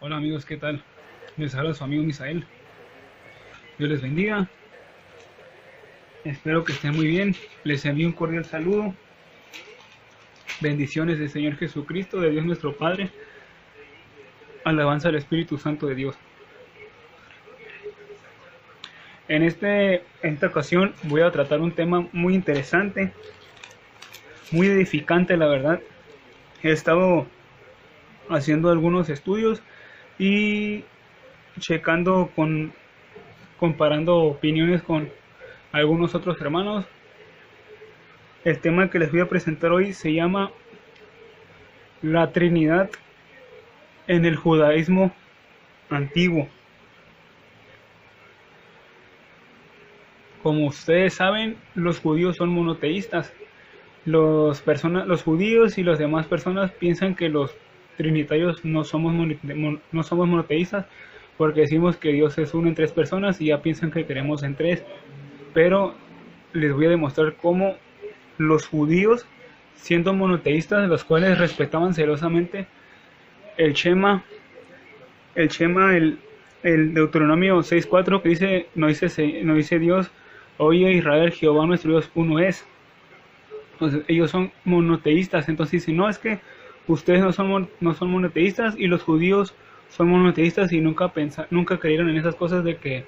Hola amigos, ¿qué tal? Les habla su amigo Misael. Dios les bendiga. Espero que estén muy bien. Les envío un cordial saludo. Bendiciones del Señor Jesucristo, de Dios nuestro Padre. Alabanza al Espíritu Santo de Dios. En esta ocasión voy a tratar un tema muy interesante, muy edificante, la verdad. He estado haciendo algunos estudios y comparando opiniones con algunos otros hermanos. El tema que les voy a presentar hoy se llama la Trinidad en el judaísmo antiguo. Como ustedes saben, los judíos son monoteístas. Los judíos y las demás personas piensan que los trinitarios no somos monoteístas, porque decimos que Dios es uno en tres personas y ya piensan que creemos en tres. Pero les voy a demostrar cómo los judíos, siendo monoteístas, los cuales respetaban celosamente el Shema, el Deuteronomio 6:4, que dice, no dice Dios, oye Israel, Jehová nuestro Dios uno es. Entonces ellos son monoteístas. Entonces dicen, no, es que ustedes no son monoteístas y los judíos son monoteístas y nunca creyeron en esas cosas de que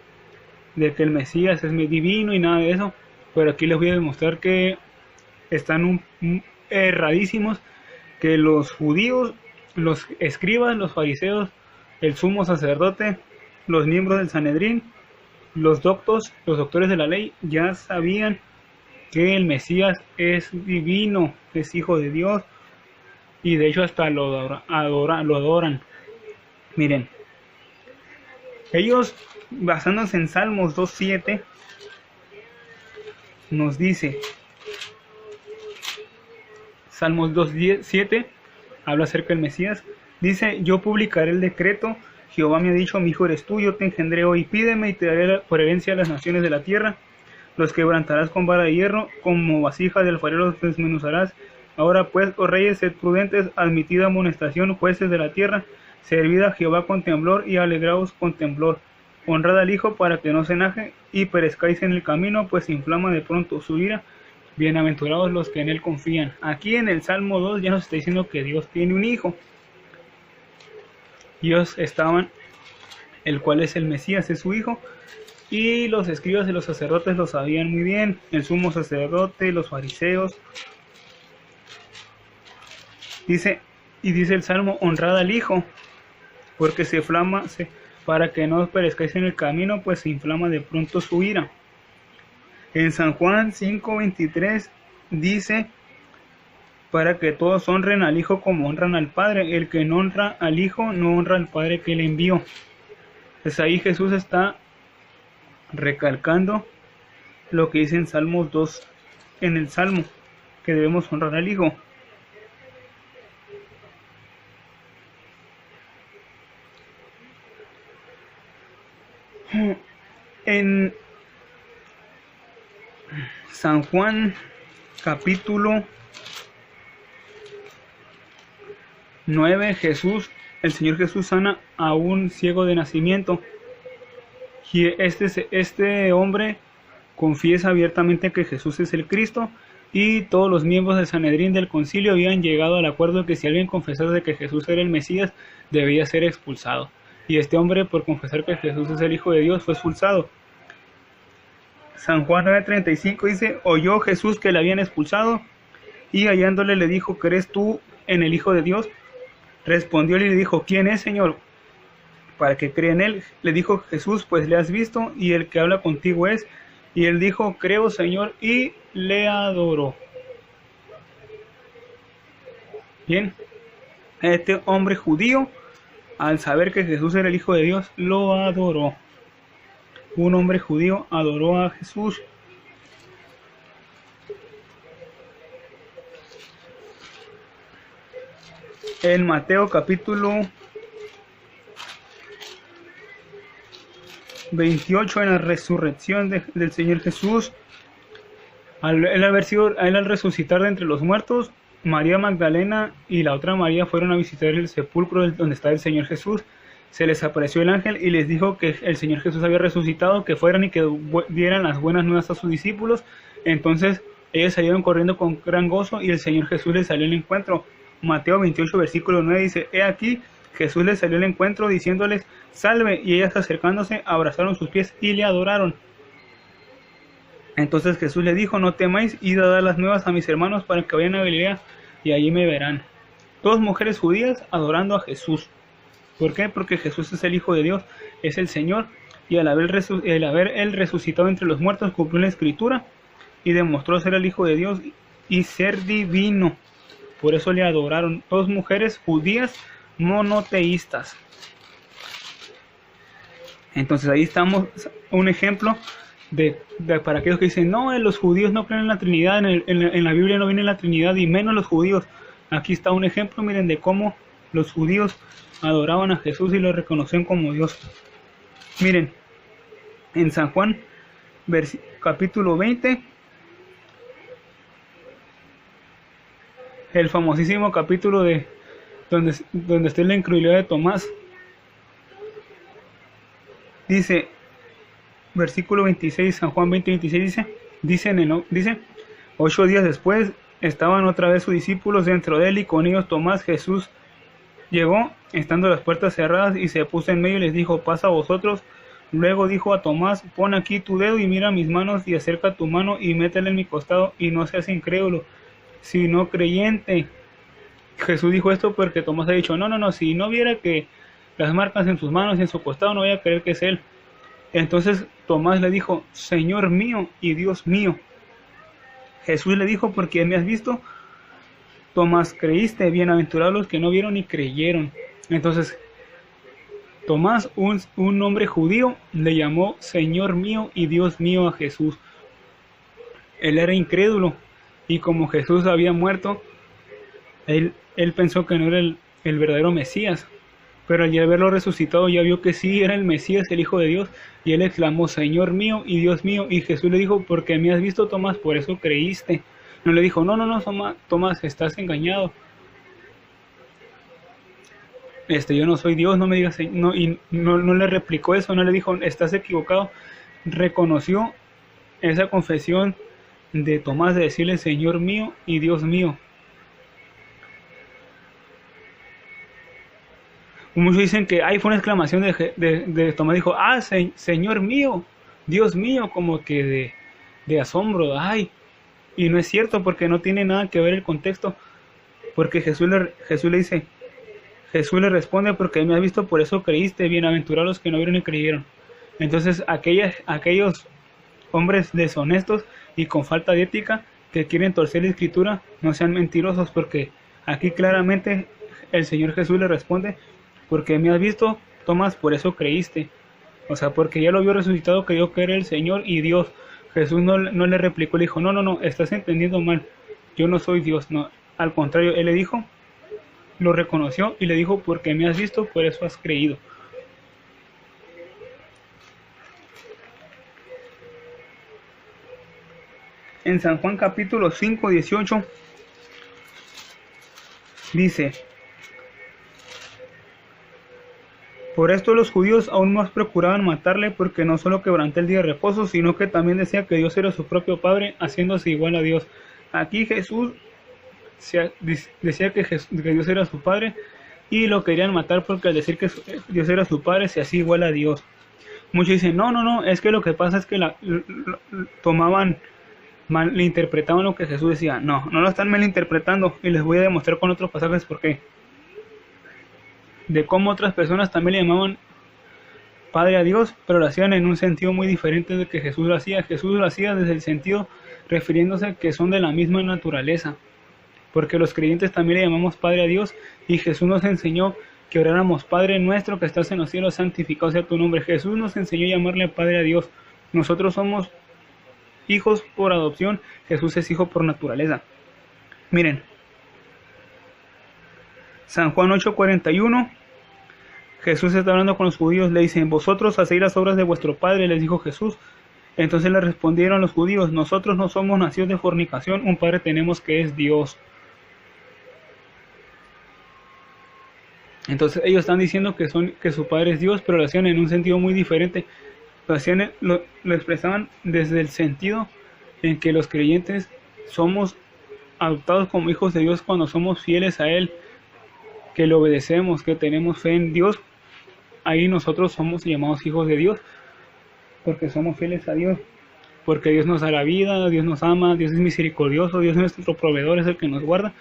el Mesías es divino y nada de eso. Pero aquí les voy a demostrar que están erradísimos, que los judíos, los escribas, los fariseos, el sumo sacerdote, los miembros del Sanedrín, los doctores de la ley, ya sabían que el Mesías es divino, es hijo de Dios, y de hecho hasta lo adoran. Miren, ellos, basándose en Salmos 2:7, nos dice, Salmos 2:7 habla acerca del Mesías. Dice, yo publicaré el decreto, Jehová me ha dicho, mi hijo eres tú, yo te engendré hoy, pídeme y te daré por herencia a las naciones de la tierra. Los quebrantarás con vara de hierro, como vasija del alfarero los desmenuzarás. Ahora pues, oh reyes, sed prudentes, admitid amonestación, jueces de la tierra, servid a Jehová con temblor y alegraos con temblor. Honrad al Hijo para que no se enoje y perezcáis en el camino, pues inflama de pronto su ira. Bienaventurados los que en él confían. Aquí en el Salmo 2 ya nos está diciendo que Dios tiene un hijo. Dios estaban, el cual es el Mesías, es su hijo. Y los escribas y los sacerdotes lo sabían muy bien, el sumo sacerdote, los fariseos. Dice el Salmo, honrad al Hijo, porque para que no perezcáis en el camino, pues se inflama de pronto su ira. En San Juan 5:23 dice, para que todos honren al Hijo como honran al Padre. El que no honra al Hijo, no honra al Padre que le envió. Pues ahí Jesús está recalcando lo que dice en Salmos 2, en el Salmo, que debemos honrar al Hijo. En San Juan capítulo 9, el Señor Jesús sana a un ciego de nacimiento. Y este hombre confiesa abiertamente que Jesús es el Cristo, y todos los miembros del Sanedrín del concilio habían llegado al acuerdo de que si alguien confesara de que Jesús era el Mesías, debía ser expulsado. Y este hombre, por confesar que Jesús es el Hijo de Dios, fue expulsado. San Juan 9:35 dice, oyó Jesús que le habían expulsado, y hallándole le dijo, ¿crees tú en el Hijo de Dios? Respondióle y le dijo, ¿quién es, Señor, para que crea en él? Le dijo Jesús, pues le has visto, y el que habla contigo es. Y él dijo, creo, Señor, y le adoró. Bien, este hombre judío, al saber que Jesús era el Hijo de Dios, lo adoró. Un hombre judío adoró a Jesús. En Mateo capítulo 28, en la resurrección del Señor Jesús, al resucitar de entre los muertos, María Magdalena y la otra María fueron a visitar el sepulcro donde está el Señor Jesús, se les apareció el ángel y les dijo que el Señor Jesús había resucitado, que fueran y que dieran las buenas nuevas a sus discípulos. Entonces ellos salieron corriendo con gran gozo y el Señor Jesús les salió al encuentro. Mateo 28 versículo 9 dice: He aquí, Jesús les salió al encuentro diciéndoles: salve, y ellas acercándose abrazaron sus pies y le adoraron. Entonces Jesús le dijo: no temáis, id a dar las nuevas a mis hermanos para que vayan a Galilea y allí me verán. Dos mujeres judías adorando a Jesús. ¿Por qué? Porque Jesús es el Hijo de Dios, es el Señor, y al haber él resucitado entre los muertos cumplió la Escritura y demostró ser el Hijo de Dios y ser divino. Por eso le adoraron. Dos mujeres judías monoteístas. Entonces ahí estamos, un ejemplo para aquellos que dicen: no, los judíos no creen en la Trinidad, en la Biblia no viene la Trinidad, y menos los judíos. Aquí está un ejemplo, miren, de cómo los judíos adoraban a Jesús y lo reconocían como Dios. Miren, en San Juan, capítulo 20, el famosísimo capítulo de donde está la incredulidad de Tomás, dice, versículo 26, San Juan 20:26 dice: 8 días después estaban otra vez sus discípulos dentro de él y con ellos Tomás. Jesús llegó, estando las puertas cerradas, y se puso en medio y les dijo: pasa a vosotros. Luego dijo a Tomás: pon aquí tu dedo y mira mis manos, y acerca tu mano y métela en mi costado, y no seas incrédulo, sino creyente. Jesús dijo esto porque Tomás ha dicho: no, si no viera que las marcas en sus manos y en su costado, no voy a creer que es él. Entonces Tomás le dijo: Señor mío y Dios mío. Jesús le dijo: porque me has visto, Tomás, creíste. Bienaventurados los que no vieron y creyeron. Entonces Tomás, un hombre judío, le llamó Señor mío y Dios mío a Jesús. Él era incrédulo, y como Jesús había muerto, él pensó que no era el verdadero Mesías. Pero al verlo resucitado ya vio que sí era el Mesías, el Hijo de Dios, y él exclamó: Señor mío y Dios mío. Y Jesús le dijo: porque me has visto, Tomás, por eso creíste. No le dijo: no, Tomás, estás engañado. Yo no soy Dios, no me digas. No, y no le replicó eso, no le dijo: estás equivocado. Reconoció esa confesión de Tomás de decirle: Señor mío y Dios mío. Muchos dicen que fue una exclamación de Tomás, dijo: Señor mío, Dios mío, como que de asombro, y no es cierto, porque no tiene nada que ver el contexto, porque Jesús le responde: porque me has visto, por eso creíste. Bienaventurados los que no vieron y creyeron. Entonces aquellos hombres deshonestos y con falta de ética que quieren torcer la Escritura, no sean mentirosos, porque aquí claramente el Señor Jesús le responde: porque me has visto, Tomás, por eso creíste. O sea, porque ya lo vio resucitado, creyó que era el Señor y Dios. Jesús no le replicó, le dijo: no, estás entendiendo mal, yo no soy Dios. No, al contrario, él le dijo, lo reconoció y le dijo: porque me has visto, por eso has creído. En San Juan capítulo 5:18 dice: por esto los judíos aún más procuraban matarle, porque no solo quebrantó el día de reposo, sino que también decía que Dios era su propio Padre, haciéndose igual a Dios. Aquí Jesús decía que Dios era su Padre, y lo querían matar porque al decir que Dios era su Padre se hacía igual a Dios. Muchos dicen: no, es que lo que pasa es que tomaban mal, le interpretaban lo que Jesús decía. No lo están malinterpretando, y les voy a demostrar con otros pasajes por qué. De cómo otras personas también le llamaban Padre a Dios, pero lo hacían en un sentido muy diferente de que Jesús lo hacía. Jesús lo hacía desde el sentido refiriéndose que son de la misma naturaleza, porque los creyentes también le llamamos Padre a Dios, y Jesús nos enseñó que oráramos: Padre nuestro que estás en los cielos, santificado sea tu nombre. Jesús nos enseñó a llamarle Padre a Dios. Nosotros somos hijos por adopción, Jesús es hijo por naturaleza. Miren, San Juan 8:41, Jesús está hablando con los judíos, le dicen: vosotros hacéis las obras de vuestro padre, les dijo Jesús. Entonces le respondieron los judíos: nosotros no somos nacidos de fornicación, un padre tenemos que es Dios. Entonces ellos están diciendo que su padre es Dios, pero lo hacían en un sentido muy diferente. Lo expresaban desde el sentido en que los creyentes somos adoptados como hijos de Dios cuando somos fieles a Él, que le obedecemos, que tenemos fe en Dios. Ahí nosotros somos llamados hijos de Dios, porque somos fieles a Dios, porque Dios nos da la vida, Dios nos ama, Dios es misericordioso, Dios es nuestro proveedor, es el que nos guarda.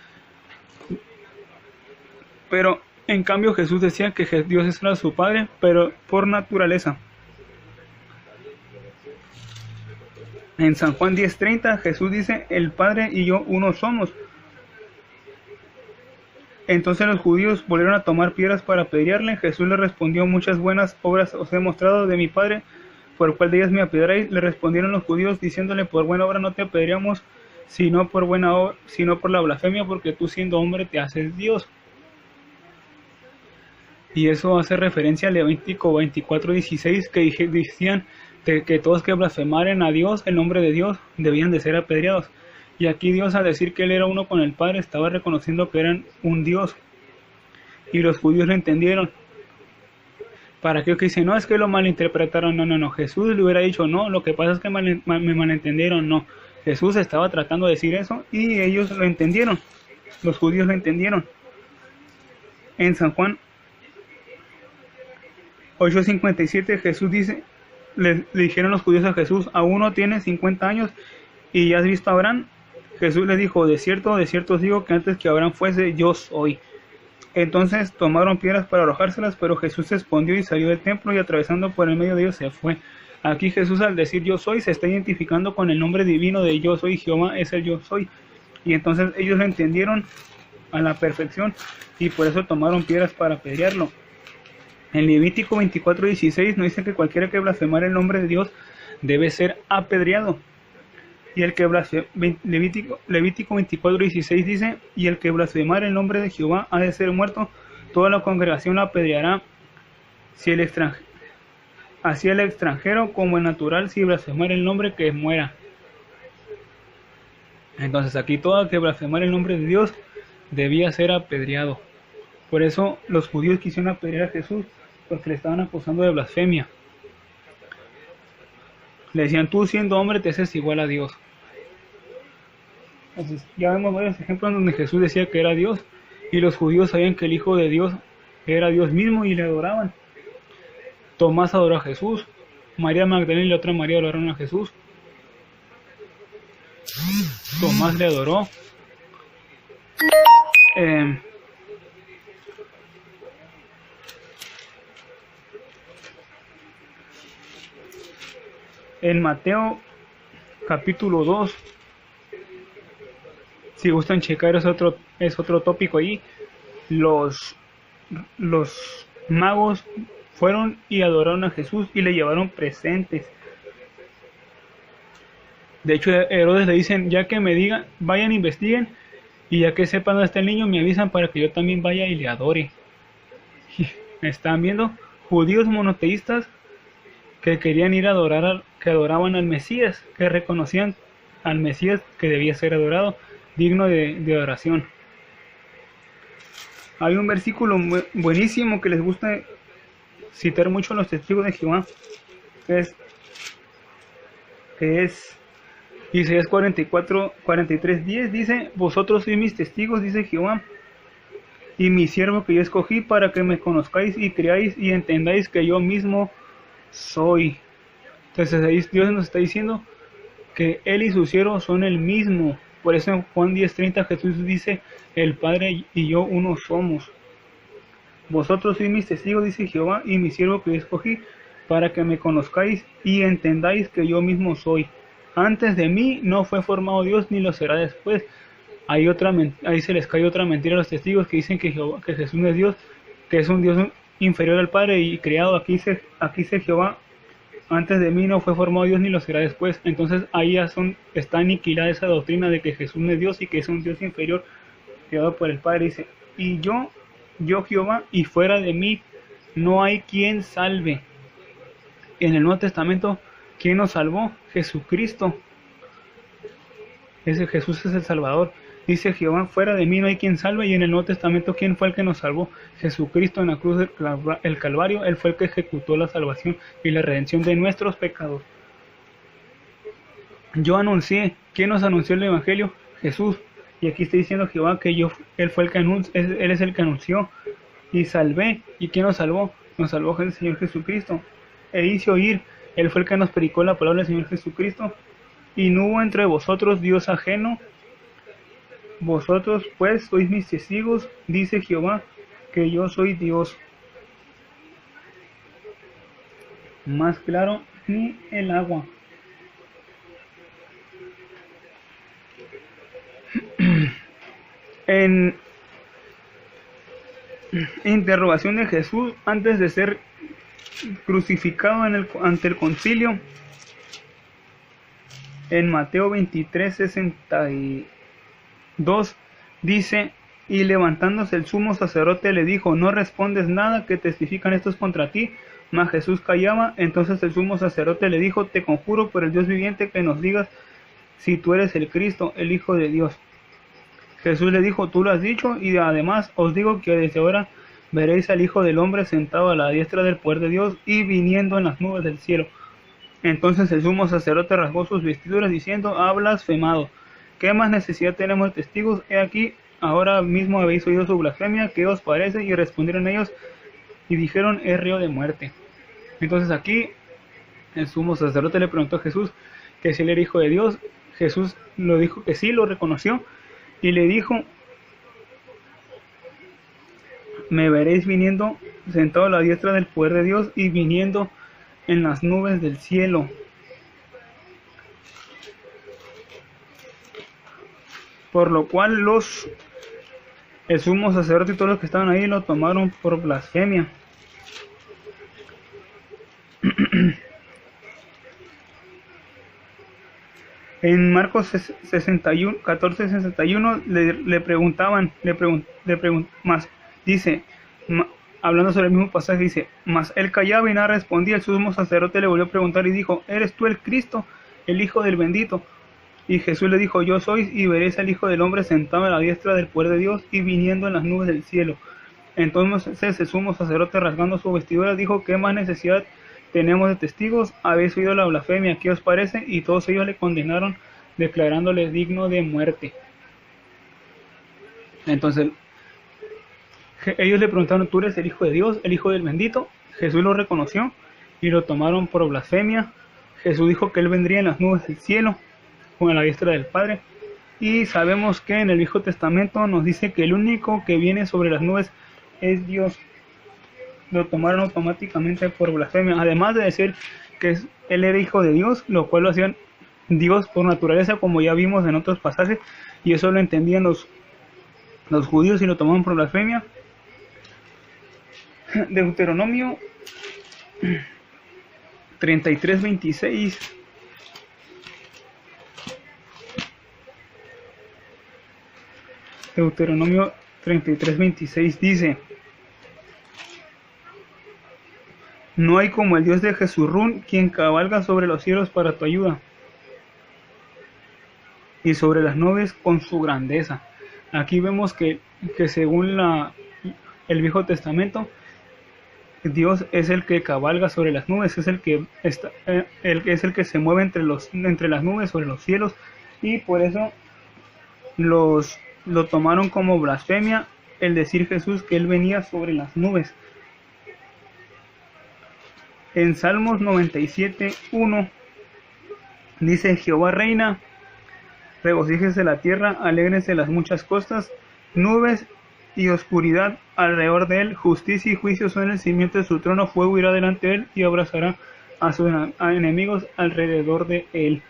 Pero en cambio Jesús decía que Dios era su Padre, pero por naturaleza. En San Juan 10:30 Jesús dice: el Padre y yo uno somos. Entonces los judíos volvieron a tomar piedras para apedrearle. Jesús les respondió: muchas buenas obras os he mostrado de mi Padre, ¿por cuál de ellas me apedreáis? Le respondieron los judíos diciéndole: por buena obra no te apedreamos, sino por la blasfemia, porque tú siendo hombre te haces Dios. Y eso hace referencia a Levítico 24:16, que decían que todos que blasfemaren a Dios, el nombre de Dios, debían de ser apedreados. Y aquí Dios, al decir que Él era uno con el Padre, estaba reconociendo que eran un Dios. Y los judíos lo entendieron. Para aquellos que dicen: no, es que lo malinterpretaron. No. Jesús le hubiera dicho: no, lo que pasa es que me malentendieron. No. Jesús estaba tratando de decir eso y ellos lo entendieron. Los judíos lo entendieron. En San Juan 8:57 Jesús dice, le dijeron los judíos a Jesús: ¿aún no tienes 50 años y ya has visto a Abraham? Jesús les dijo: de cierto os digo que antes que Abraham fuese, yo soy. Entonces tomaron piedras para arrojárselas, pero Jesús se escondió y salió del templo, y atravesando por el medio de ellos se fue. Aquí Jesús, al decir yo soy, se está identificando con el nombre divino de yo soy. Jehová es el yo soy. Y entonces ellos lo entendieron a la perfección, y por eso tomaron piedras para apedrearlo. En Levítico 24:16 nos dice que cualquiera que blasfemare el nombre de Dios debe ser apedreado. Y el que Levítico 24:16 dice: y el que blasfemare el nombre de Jehová ha de ser muerto, toda la congregación lo apedreará, así el extranjero como el natural, si blasfemare el nombre, que muera. Entonces aquí todo el que blasfemare el nombre de Dios debía ser apedreado. Por eso los judíos quisieron apedrear a Jesús, porque le estaban acusando de blasfemia. Le decían: tú siendo hombre te haces igual a Dios. Entonces, ya vemos varios ejemplos donde Jesús decía que era Dios, y los judíos sabían que el Hijo de Dios era Dios mismo y le adoraban. Tomás adoró a Jesús, María Magdalena y la otra María adoraron a Jesús. Tomás le adoró. En Mateo capítulo 2, si gustan checar, es otro tópico ahí. Los magos fueron y adoraron a Jesús y le llevaron presentes. De hecho, a Herodes le dicen: ya que me digan, vayan, investiguen, y ya que sepan dónde está el niño, me avisan para que yo también vaya y le adore. Están viendo judíos monoteístas que querían ir a adorar, que adoraban al Mesías, que reconocían al Mesías que debía ser adorado, digno de adoración. Hay un versículo buenísimo que les gusta citar mucho a los testigos de Jehová, que es Isaías 43:10, dice: vosotros sois mis testigos, dice Jehová, y mi siervo que yo escogí, para que me conozcáis y creáis y entendáis que yo mismo soy. Entonces ahí Dios nos está diciendo que Él y su siervo son el mismo. Por eso en Juan 10:30 Jesús dice: el Padre y yo uno somos. Vosotros sois mis testigos, dice Jehová, y mi siervo que yo escogí, para que me conozcáis y entendáis que yo mismo soy. Antes de mí no fue formado Dios, ni lo será después. Ahí se les cae otra mentira a los testigos que dicen que Jesús no es Dios, que es un Dios inferior al Padre y creado. Aquí dice Jehová: antes de mí no fue formado Dios, ni lo será después. Entonces ahí ya está aniquilada esa doctrina de que Jesús no es Dios y que es un Dios inferior creado por el Padre. Dice: y yo Jehová, y fuera de mí no hay quien salve. En el Nuevo Testamento, ¿quién nos salvó? Jesucristo. Ese Jesús es el Salvador. Dice Jehová, fuera de mí no hay quien salve, y en el Nuevo Testamento, ¿quién fue el que nos salvó? Jesucristo en la cruz del Calvario, Él fue el que ejecutó la salvación y la redención de nuestros pecados. Yo anuncié, ¿quién nos anunció el Evangelio? Jesús. Y aquí está diciendo Jehová que Él fue el que Él es el que anunció y salvé. ¿Y quién nos salvó? Nos salvó el Señor Jesucristo. E hizo oír, Él fue el que nos predicó la palabra del Señor Jesucristo. Y no hubo entre vosotros Dios ajeno. Vosotros pues sois mis testigos, dice Jehová, que yo soy Dios. Más claro ni el agua. En interrogación de Jesús antes de ser crucificado ante el concilio, en Mateo 23:62 dice, y levantándose el sumo sacerdote le dijo, no respondes nada, que testifican estos contra ti. Mas Jesús callaba. Entonces el sumo sacerdote le dijo, te conjuro por el Dios viviente que nos digas si tú eres el Cristo, el Hijo de Dios. Jesús le dijo, tú lo has dicho, y además os digo que desde ahora veréis al Hijo del Hombre sentado a la diestra del poder de Dios y viniendo en las nubes del cielo. Entonces el sumo sacerdote rasgó sus vestiduras diciendo, ha blasfemado. ¿Qué más necesidad tenemos de testigos? He aquí, ahora mismo habéis oído su blasfemia, ¿qué os parece? Y respondieron ellos y dijeron, es reo de muerte. Entonces aquí el sumo sacerdote le preguntó a Jesús que si él era hijo de Dios. Jesús lo dijo que sí, lo reconoció y le dijo, me veréis viniendo sentado a la diestra del poder de Dios y viniendo en las nubes del cielo. Por lo cual el sumo sacerdote y todos los que estaban ahí lo tomaron por blasfemia. En Marcos 61, 14:61 le preguntaban, más, dice, hablando sobre el mismo pasaje, dice, mas él callaba y nada respondía. El sumo sacerdote le volvió a preguntar y dijo, ¿eres tú el Cristo, el Hijo del bendito? Y Jesús le dijo, yo soy, y veréis al Hijo del Hombre sentado a la diestra del poder de Dios y viniendo en las nubes del cielo. Entonces el sumo sacerdote, rasgando su vestidura, dijo, ¿qué más necesidad tenemos de testigos? Habéis oído la blasfemia, ¿qué os parece? Y todos ellos le condenaron, declarándole digno de muerte. Entonces ellos le preguntaron, ¿tú eres el Hijo de Dios, el Hijo del bendito? Jesús lo reconoció y lo tomaron por blasfemia. Jesús dijo que él vendría en las nubes del cielo, con la diestra del Padre. Y sabemos que en el Viejo Testamento nos dice que el único que viene sobre las nubes es Dios. Lo tomaron automáticamente por blasfemia, además de decir que él era hijo de Dios, lo cual lo hacían Dios por naturaleza, como ya vimos en otros pasajes, y eso lo entendían los judíos y lo tomaron por blasfemia. Deuteronomio 33:26. Deuteronomio 33:26 dice, no hay como el Dios de Jesurún, quien cabalga sobre los cielos para tu ayuda, y sobre las nubes con su grandeza. Aquí vemos que según el Viejo Testamento, Dios es el que cabalga sobre las nubes, es el que es el que se mueve entre las nubes, sobre los cielos, y por eso lo tomaron como blasfemia el decir Jesús que él venía sobre las nubes. En Salmos 97:1 dice, Jehová reina, regocíjese la tierra, alégrense las muchas costas, nubes y oscuridad alrededor de él, justicia y juicio son el cimiento de su trono, fuego irá delante de él y abrazará a sus enemigos alrededor de él.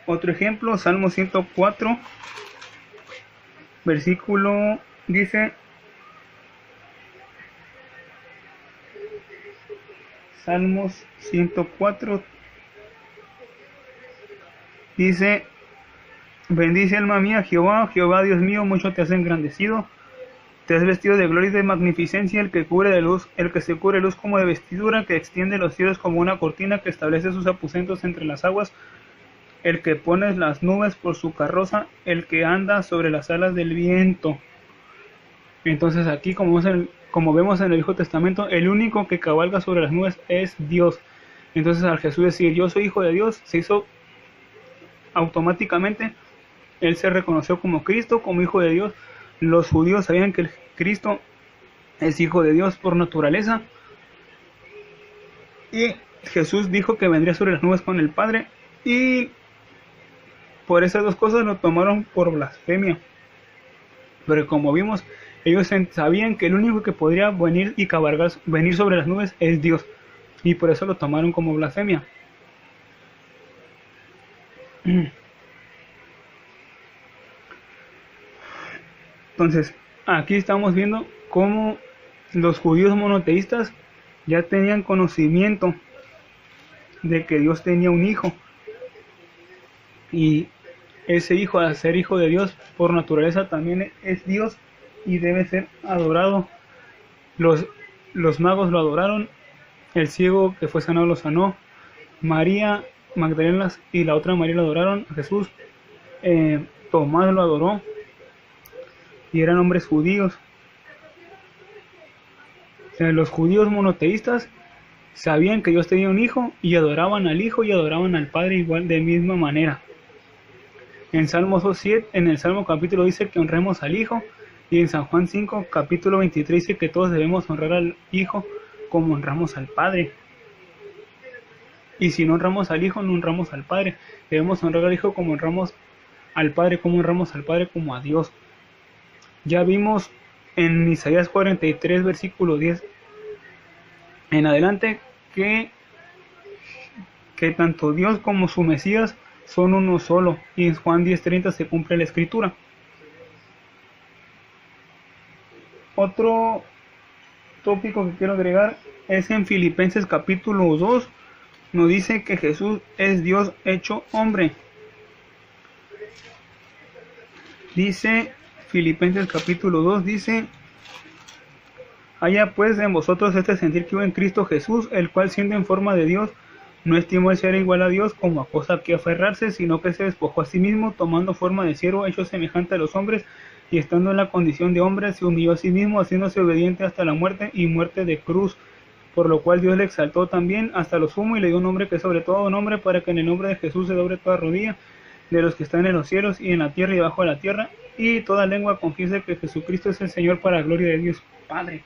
Otro ejemplo, Salmo 104, versículo, dice, Salmos 104, dice, bendice alma mía Jehová, Jehová Dios mío, mucho te has engrandecido. Te has vestido de gloria y de magnificencia, el que cubre de luz, el que se cubre de luz como de vestidura, que extiende los cielos como una cortina, que establece sus aposentos entre las aguas, el que pone las nubes por su carroza, el que anda sobre las alas del viento. Entonces aquí, como vemos en el Viejo Testamento, el único que cabalga sobre las nubes es Dios. Entonces al Jesús decir yo soy hijo de Dios, se hizo automáticamente, él se reconoció como Cristo, como hijo de Dios. Los judíos sabían que el Cristo es hijo de Dios por naturaleza, y Jesús dijo que vendría sobre las nubes con el Padre, y por esas dos cosas lo tomaron por blasfemia. Pero como vimos, ellos sabían que el único que podría venir y cabalgar, venir sobre las nubes es Dios, y por eso lo tomaron como blasfemia. Entonces, aquí estamos viendo cómo los judíos monoteístas ya tenían conocimiento de que Dios tenía un hijo, y ese hijo, al ser hijo de Dios por naturaleza, también es Dios y debe ser adorado. Los magos lo adoraron, el ciego que fue sanado lo sanó, María Magdalena y la otra María lo adoraron a Jesús, Tomás lo adoró, y eran hombres judíos. O sea, los judíos monoteístas sabían que Dios tenía un hijo y adoraban al hijo y adoraban al Padre igual, de misma manera. En Salmo 2:7, en el Salmo capítulo dice que honremos al hijo, y en San Juan 5 capítulo 23 dice que todos debemos honrar al hijo como honramos al Padre. Y si no honramos al hijo, no honramos al Padre. Debemos honrar al hijo como honramos al Padre, como honramos al Padre como a Dios. Ya vimos en Isaías 43 versículo 10 en adelante que tanto Dios como su Mesías son uno solo, y en Juan 10:30 se cumple la escritura. Otro tópico que quiero agregar es en Filipenses capítulo 2, nos dice que Jesús es Dios hecho hombre. Dice Filipenses capítulo 2, dice: haya pues en vosotros este sentir que hubo en Cristo Jesús, el cual siendo en forma de Dios, no estimó el ser igual a Dios como a cosa que aferrarse, sino que se despojó a sí mismo, tomando forma de siervo, hecho semejante a los hombres, y estando en la condición de hombre, se humilló a sí mismo, haciéndose obediente hasta la muerte, y muerte de cruz, por lo cual Dios le exaltó también hasta lo sumo, y le dio un nombre que sobre todo nombre, para que en el nombre de Jesús se doble toda rodilla, de los que están en los cielos y en la tierra y debajo de la tierra, y toda lengua confiese que Jesucristo es el Señor, para la gloria de Dios Padre.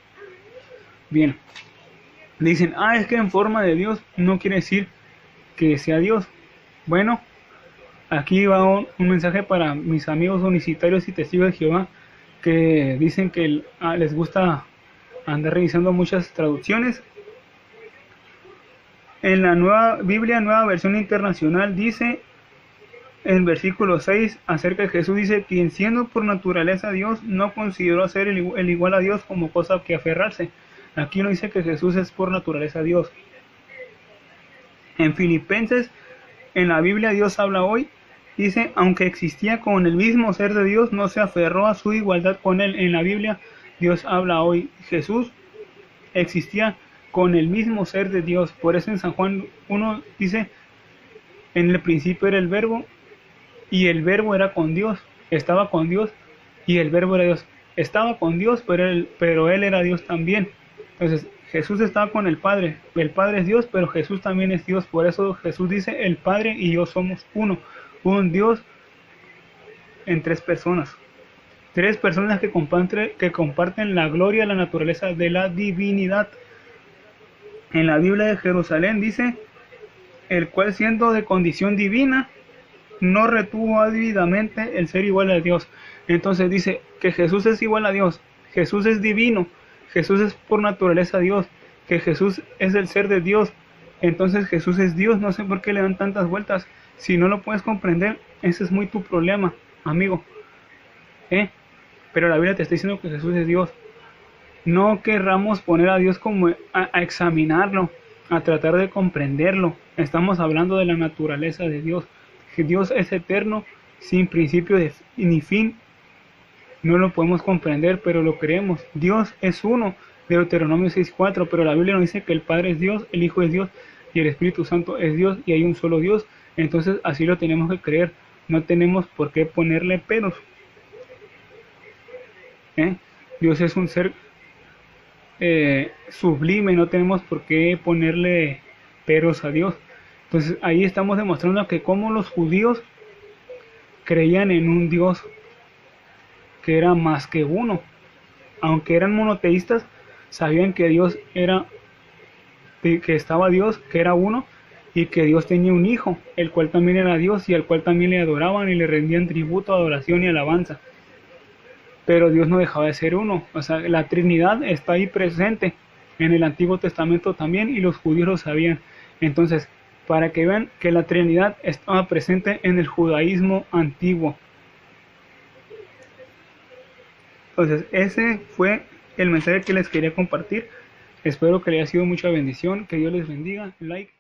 Bien, dicen, es que en forma de Dios no quiere decir que sea Dios. Bueno, aquí va un mensaje para mis amigos unicitarios y testigos de Jehová, que dicen que les gusta andar revisando muchas traducciones. En la Nueva Biblia, Nueva Versión Internacional, dice en versículo 6 acerca de Jesús, dice: quien siendo por naturaleza Dios, no consideró ser el igual a Dios como cosa que aferrarse. Aquí no dice que Jesús es por naturaleza Dios. En Filipenses, en la Biblia Dios habla hoy, dice: aunque existía con el mismo ser de Dios, no se aferró a su igualdad con él. En la Biblia Dios habla hoy, Jesús existía con el mismo ser de Dios. Por eso en San Juan 1 dice: en el principio era el verbo, y el verbo era con Dios, estaba con Dios, y el verbo era Dios. Estaba con Dios, pero él era Dios también. Entonces Jesús estaba con el Padre es Dios, pero Jesús también es Dios. Por eso Jesús dice: el Padre y yo somos uno, un Dios en tres personas que comparten la gloria, la naturaleza de la divinidad. En la Biblia de Jerusalén dice: el cual siendo de condición divina, no retuvo debidamente el ser igual a Dios. Entonces dice que Jesús es igual a Dios, Jesús es divino, Jesús es por naturaleza Dios, que Jesús es el ser de Dios. Entonces Jesús es Dios. No sé por qué le dan tantas vueltas. Si no lo puedes comprender, ese es muy tu problema, amigo. Pero la Biblia te está diciendo que Jesús es Dios. No querramos poner a Dios como a examinarlo, a tratar de comprenderlo. Estamos hablando de la naturaleza de Dios. Que Dios es eterno, sin principio ni fin. no lo podemos comprender, pero lo creemos. Dios es uno, Deuteronomio 6:4, pero la Biblia nos dice que el Padre es Dios, el Hijo es Dios y el Espíritu Santo es Dios y hay un solo Dios. Entonces así lo tenemos que creer, no tenemos por qué ponerle peros. Dios es un ser sublime, no tenemos por qué ponerle peros a Dios. Entonces ahí estamos demostrando que como los judíos creían en un Dios que era más que uno, aunque eran monoteístas, sabían que Dios era, que estaba Dios, que era uno, y que Dios tenía un hijo, el cual también era Dios y al cual también le adoraban y le rendían tributo, adoración y alabanza. Pero Dios no dejaba de ser uno, o sea, la Trinidad está ahí presente en el Antiguo Testamento también y los judíos lo sabían. Entonces, para que vean que la Trinidad estaba presente en el judaísmo antiguo. Entonces, ese fue el mensaje que les quería compartir. Espero que les haya sido mucha bendición. Que Dios les bendiga. Like.